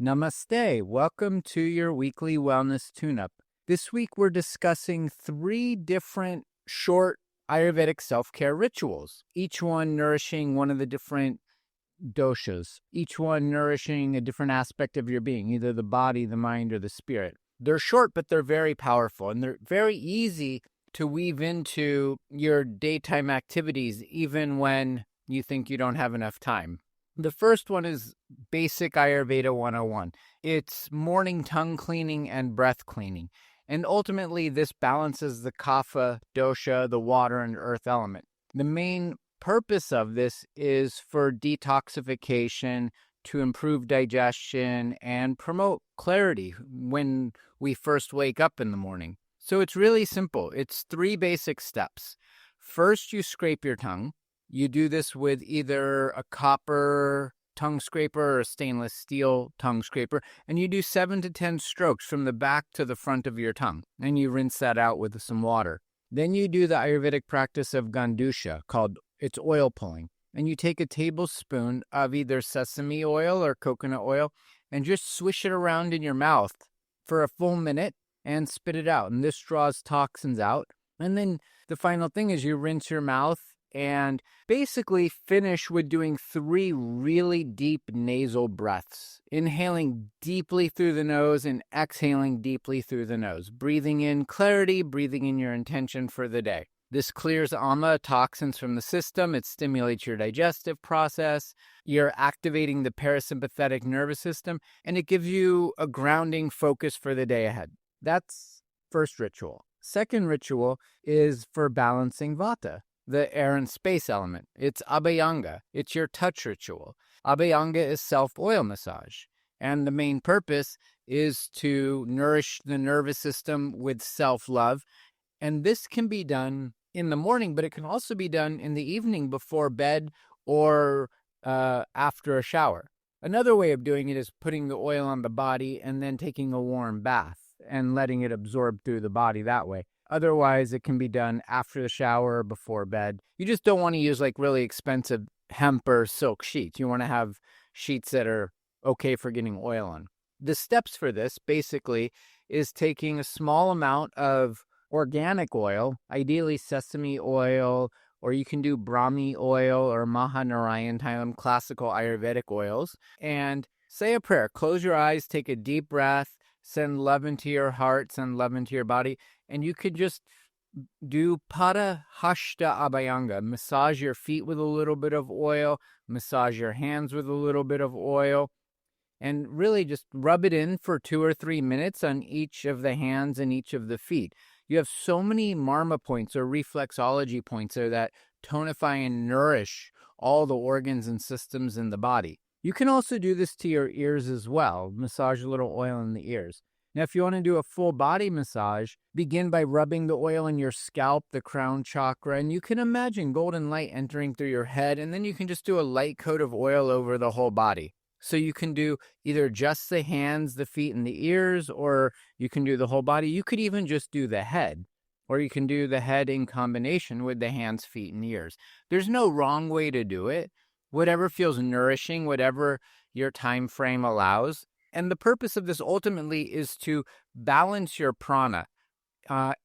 Namaste. Welcome to your weekly wellness tune-up. This week we're discussing 3 different short Ayurvedic self-care rituals, each one nourishing one of the different doshas, each one nourishing a different aspect of your being, either the body, the mind, or the spirit. They're short, but they're very powerful, and they're very easy to weave into your daytime activities, even when you think you don't have enough time. The first one is basic Ayurveda 101. It's morning tongue cleaning and breath cleaning. And ultimately, this balances the Kapha, dosha, the water and earth element. The main purpose of this is for detoxification, to improve digestion, and promote clarity when we first wake up in the morning. So it's really simple. It's 3 basic steps. First, you scrape your tongue. You do this with either a copper tongue scraper or a stainless steel tongue scraper, and you do 7 to 10 strokes from the back to the front of your tongue, and you rinse that out with some water. Then you do the Ayurvedic practice of gandusha, it's oil pulling, and you take a tablespoon of either sesame oil or coconut oil and just swish it around in your mouth for a full minute and spit it out, and this draws toxins out. And then the final thing is you rinse your mouth and basically finish with doing 3 really deep nasal breaths, inhaling deeply through the nose and exhaling deeply through the nose, breathing in clarity, breathing in your intention for the day. This clears ama, toxins from the system. It stimulates your digestive process. You're activating the parasympathetic nervous system, and it gives you a grounding focus for the day ahead. That's first ritual. Second ritual is for balancing Vata, the air and space element. It's Abayanga. It's your touch ritual. Abayanga is self-oil massage. And the main purpose is to nourish the nervous system with self-love. And this can be done in the morning, but it can also be done in the evening before bed or after a shower. Another way of doing it is putting the oil on the body and then taking a warm bath and letting it absorb through the body that way. Otherwise, it can be done after the shower or before bed. You just don't want to use like really expensive hemp or silk sheets. You want to have sheets that are okay for getting oil on. The steps for this basically is taking a small amount of organic oil, ideally sesame oil, or you can do Brahmi oil or Mahanarayan Tailam, classical Ayurvedic oils, and say a prayer. Close your eyes, take a deep breath, send love into your heart, send love into your body, and you could just do Pada Hashta Abayanga. Massage your feet with a little bit of oil, massage your hands with a little bit of oil, and really just rub it in for 2 or 3 minutes on each of the hands and each of the feet. You have so many marma points or reflexology points there that tonify and nourish all the organs and systems in the body. You can also do this to your ears as well. Massage a little oil in the ears. Now, if you want to do a full body massage, begin by rubbing the oil in your scalp, the crown chakra, and you can imagine golden light entering through your head, and then you can just do a light coat of oil over the whole body. So you can do either just the hands, the feet, and the ears, or you can do the whole body. You could even just do the head, or you can do the head in combination with the hands, feet, and ears. There's no wrong way to do it. Whatever feels nourishing, whatever your time frame allows. And the purpose of this ultimately is to balance your prana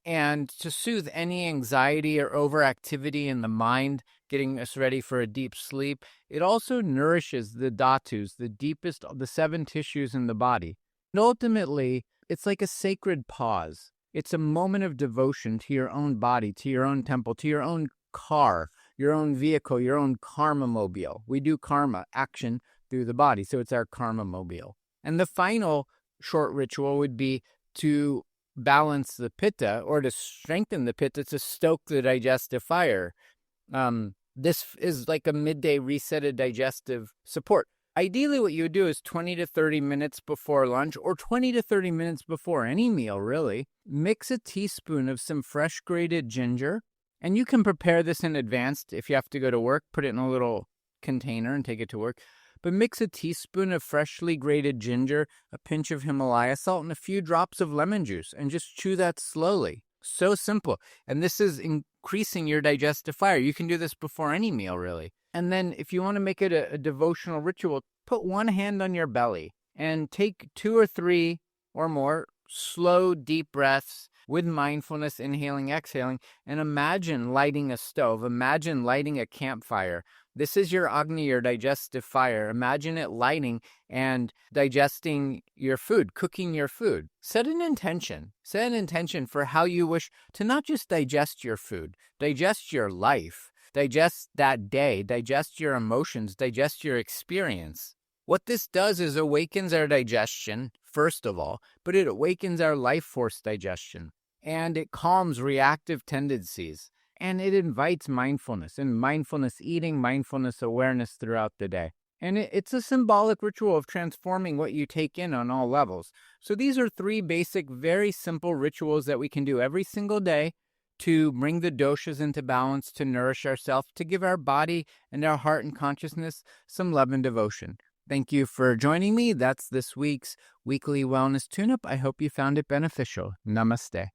and to soothe any anxiety or overactivity in the mind, getting us ready for a deep sleep. It also nourishes the dhatus, the deepest of the 7 tissues in the body. And ultimately, it's like a sacred pause. It's a moment of devotion to your own body, to your own temple, to your own car, your own vehicle, your own karma mobile. We do karma, action, through the body, so it's our karma mobile. And the final short ritual would be to balance the pitta, or to strengthen the pitta, to stoke the digestive fire. This is like a midday resetted digestive support. Ideally, what you would do is 20 to 30 minutes before lunch, or 20 to 30 minutes before any meal, really. Mix a teaspoon of some fresh grated ginger, and you can prepare this in advance. If you have to go to work, put it in a little container and take it to work. But mix a teaspoon of freshly grated ginger, a pinch of Himalaya salt, and a few drops of lemon juice, and just chew that slowly. So simple. And this is increasing your digestive fire. You can do this before any meal, really. And then if you want to make it a devotional ritual, put one hand on your belly and take 2 or 3 or more slow, deep breaths with mindfulness, inhaling, exhaling, and imagine lighting a stove. Imagine lighting a campfire. This is your Agni, your digestive fire. Imagine it lighting and digesting your food, cooking your food. Set an intention. Set an intention for how you wish to not just digest your food, digest your life, digest that day, digest your emotions, digest your experience. What this does is awakens our digestion, first of all, but it awakens our life force digestion, and it calms reactive tendencies, and it invites mindfulness and mindfulness eating, mindfulness awareness throughout the day. And it's a symbolic ritual of transforming what you take in on all levels. So these are 3 basic, very simple rituals that we can do every single day to bring the doshas into balance, to nourish ourselves, to give our body and our heart and consciousness some love and devotion. Thank you for joining me. That's this week's Weekly Wellness Tune-Up. I hope you found it beneficial. Namaste.